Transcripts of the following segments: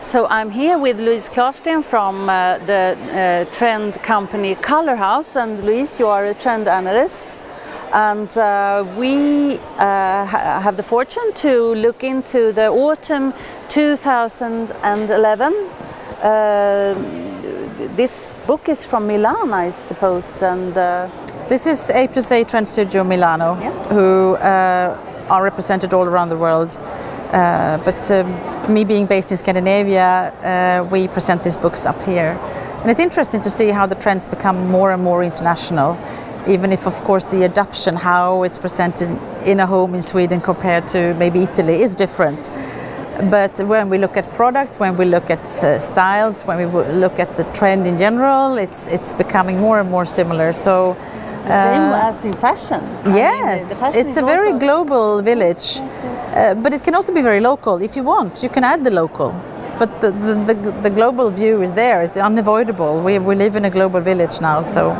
So I'm here with Louise Klarsten from the trend company Color House, and Louise, you are a trend analyst, and we have the fortune to look into the autumn 2011. This book is from Milan, I suppose, and this is A+A Trend Studio Milano, who are represented all around the world. But me being based in Scandinavia, we present these books up here. And it's interesting to see how the trends become more and more international, even if, of course, the adoption, how it's presented in a home in Sweden compared to maybe Italy, is different. But when we look at products, when we look at styles, when we look at the trend in general, it's becoming more and more similar. So. Same as in fashion. Yes, it's a very global village, but it can also be very local. If you want, you can add the local, but the global view is there. It's unavoidable. We live in a global village now, so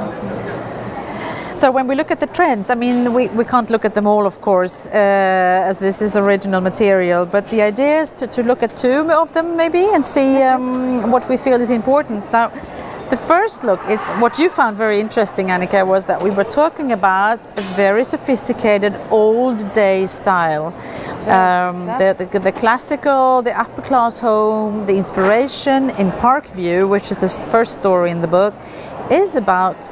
when we look at the trends, I mean, we can't look at them all, of course, as this is original material, but the idea is to look at two of them maybe and see what we feel is important. Now, the first look, what you found very interesting, Annika, was that we were talking about a very sophisticated old day style. The classical, the upper class home, the inspiration in Parkview, which is the first story in the book, is about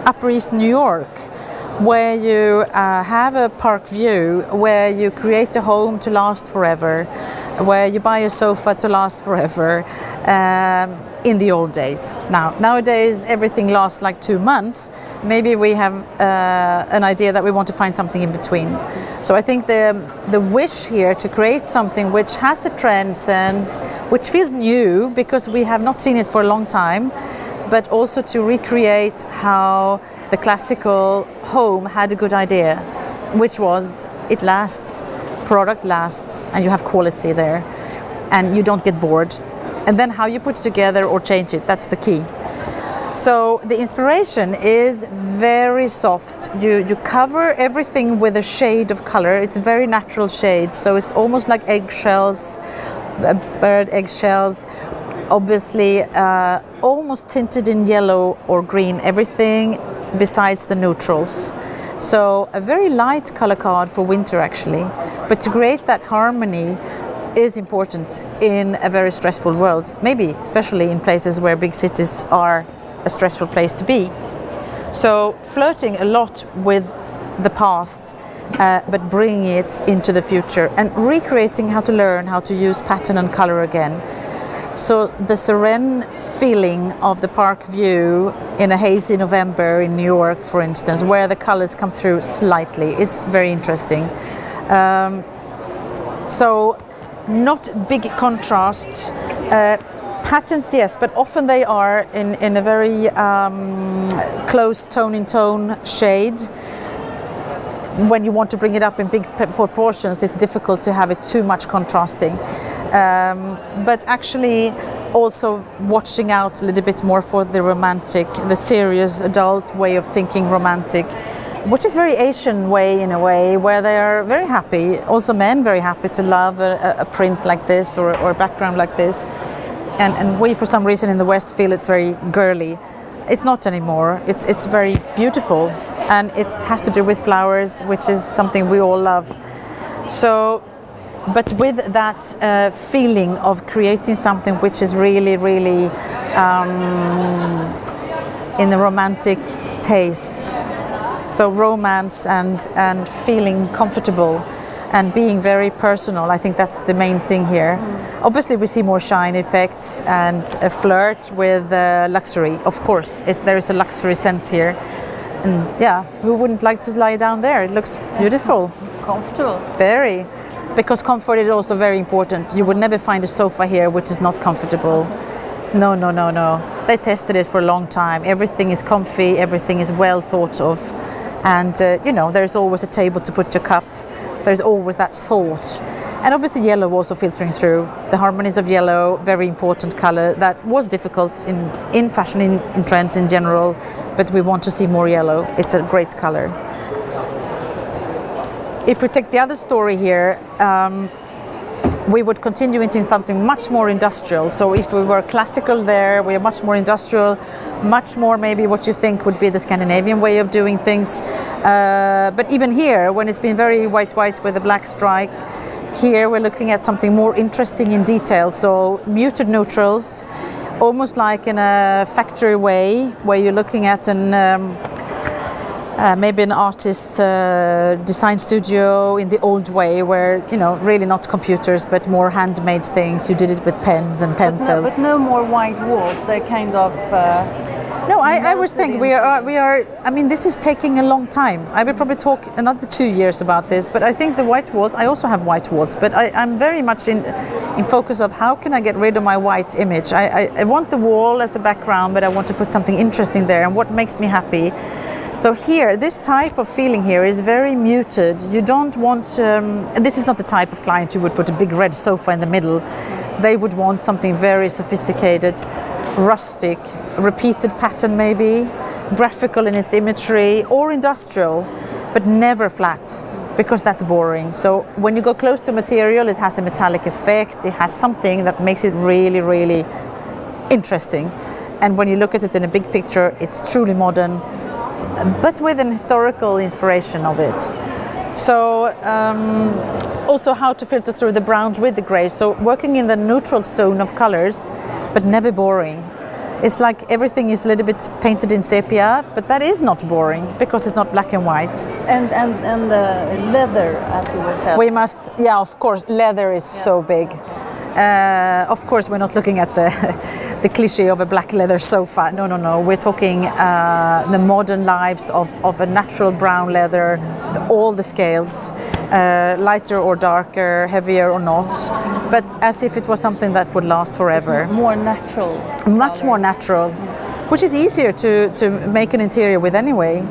Upper East New York, where you have a park view, where you create a home to last forever, where you buy a sofa to last forever. In the old days. Nowadays everything lasts like 2 months. Maybe we have an idea that we want to find something in between. So I think the wish here to create something which has a trend sense, which feels new because we have not seen it for a long time, but also to recreate how the classical home had a good idea, which was it lasts, product lasts, and you have quality there, and you don't get bored. And then how you put it together or change it, that's the key. So the inspiration is very soft. You cover everything with a shade of color. It's a very natural shade, so it's almost like eggshells, bird eggshells, obviously almost tinted in yellow or green, everything besides the neutrals. So a very light color card for winter actually, but to create that harmony is important in a very stressful world, maybe especially in places where big cities are a stressful place to be. So flirting a lot with the past, but bringing it into the future and recreating how to learn how to use pattern and color again. So the serene feeling of the park view in a hazy November in New York, for instance, where the colors come through slightly, it's very interesting. So not big contrasts, patterns yes, but often they are in a very close tone-in-tone shade. When you want to bring it up in big proportions, it's difficult to have it too much contrasting. But actually also watching out a little bit more for the romantic, the serious adult way of thinking romantic, which is very Asian way in a way, where they are very happy, also men very happy to love a print like this or a background like this. And we for some reason in the West feel it's very girly. It's not anymore, it's very beautiful, and it has to do with flowers, which is something we all love. So, but with that feeling of creating something which is really, really in the romantic taste. So romance and feeling comfortable and being very personal, I think that's the main thing here. Obviously we see more shine effects and a flirt with luxury. Of course, there is a luxury sense here. And yeah, who wouldn't like to lie down there? It looks beautiful. Comfortable. Very. Because comfort is also very important. You would never find a sofa here which is not comfortable. No. They tested it for a long time. Everything is comfy, everything is well thought of. And there's always a table to put your cup. There's always that thought. And obviously yellow also filtering through. The harmonies of yellow, very important color. That was difficult in fashion, in trends in general, but we want to see more yellow. It's a great color. If we take the other story here, we would continue into something much more industrial. So if we were classical there, we are much more industrial, much more maybe what you think would be the Scandinavian way of doing things. But even here, when it's been very white with a black stripe, here we're looking at something more interesting in detail. So muted neutrals, almost like in a factory way, where you're looking at maybe an artist's design studio in the old way, where, you know, really not computers but more handmade things. You did it with pens and pencils. But no more white walls. They're kind of no, I was thinking we are. I mean, this is taking a long time. I will probably talk another 2 years about this. But I think the white walls. I also have white walls, but I'm very much in focus of how can I get rid of my white image. I want the wall as a background, but I want to put something interesting there, and what makes me happy. So here, this type of feeling here is very muted. You don't want, this is not the type of client who would put a big red sofa in the middle. They would want something very sophisticated, rustic, repeated pattern maybe, graphical in its imagery, or industrial, but never flat, because that's boring. So when you go close to material, it has a metallic effect. It has something that makes it really, really interesting. And when you look at it in a big picture, it's truly modern, but with an historical inspiration of it. So also how to filter through the browns with the grays. So working in the neutral zone of colors, but never boring. It's like everything is a little bit painted in sepia, but that is not boring because it's not black and white. And the leather, as you would say. We must, yeah, of course, leather is so big. Of course, we're not looking at the cliche of a black leather sofa. No. We're talking the modern lives of a natural brown leather, all the scales, lighter or darker, heavier or not, but as if it was something that would last forever. More natural. Much colors. more natural, which is easier to make an interior with anyway.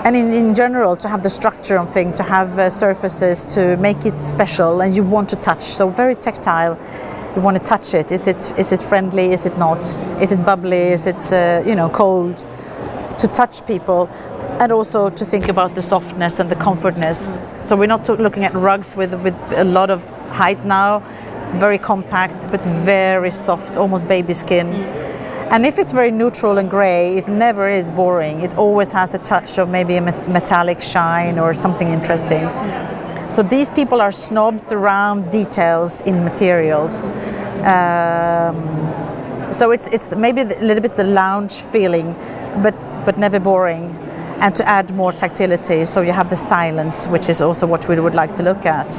And in general, to have the structure of things, to have surfaces, to make it special, and you want to touch. So very tactile. You want to touch it. Is it friendly? Is it not? Is it bubbly? Is it cold? To touch people, and also to think about the softness and the comfortness. So we're not looking at rugs with a lot of height now. Very compact, but very soft, almost baby skin. And if it's very neutral and grey, it never is boring. It always has a touch of maybe a metallic shine or something interesting. So these people are snobs around details in materials. So it's maybe a little bit the lounge feeling, but never boring. And to add more tactility, so you have the silence, which is also what we would like to look at.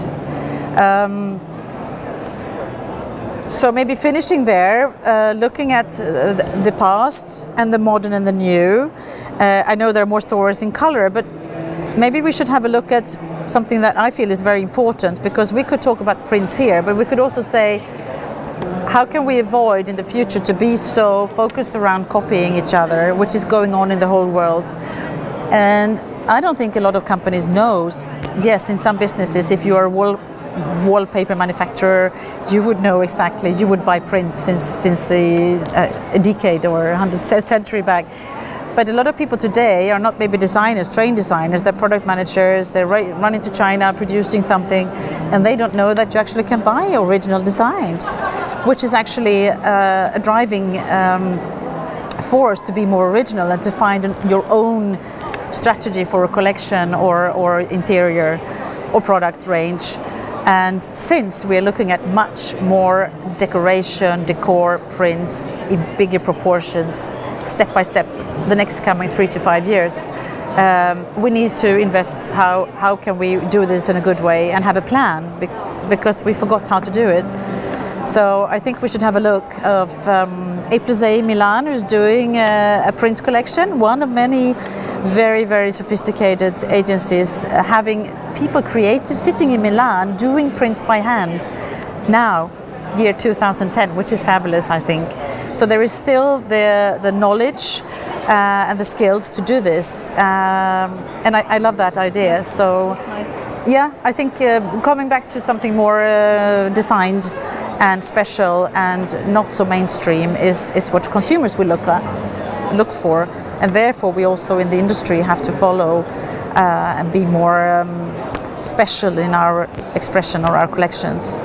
So maybe finishing there, looking at the past and the modern and the new. I know there are more stories in color, but maybe we should have a look at something that I feel is very important, because we could talk about prints here, but we could also say, how can we avoid in the future to be so focused around copying each other, which is going on in the whole world? And I don't think a lot of companies knows. Yes, in some businesses, if you are wallpaper manufacturer, you would know exactly. You would buy prints since a decade or 100th century back. But a lot of people today are not maybe designers, trained designers. They're product managers. They're running to China, producing something, and they don't know that you actually can buy original designs, which is actually a driving force to be more original and to find your own strategy for a collection or interior or product range. And since we're looking at much more decoration, decor, prints in bigger proportions, step by step, the next coming 3 to 5 years, we need to invest. How can we do this in a good way and have a plan, because we forgot how to do it. So I think we should have a look of A+A Milan, who's doing a print collection, one of many very, very sophisticated agencies, having people creative sitting in Milan doing prints by hand now, year 2010, which is fabulous, I think. So there is still the knowledge and the skills to do this, and I love that idea. So That's nice. yeah, I think coming back to something more designed and special and not so mainstream is what consumers will look for, and therefore we also in the industry have to follow and be more special in our expression or our collections.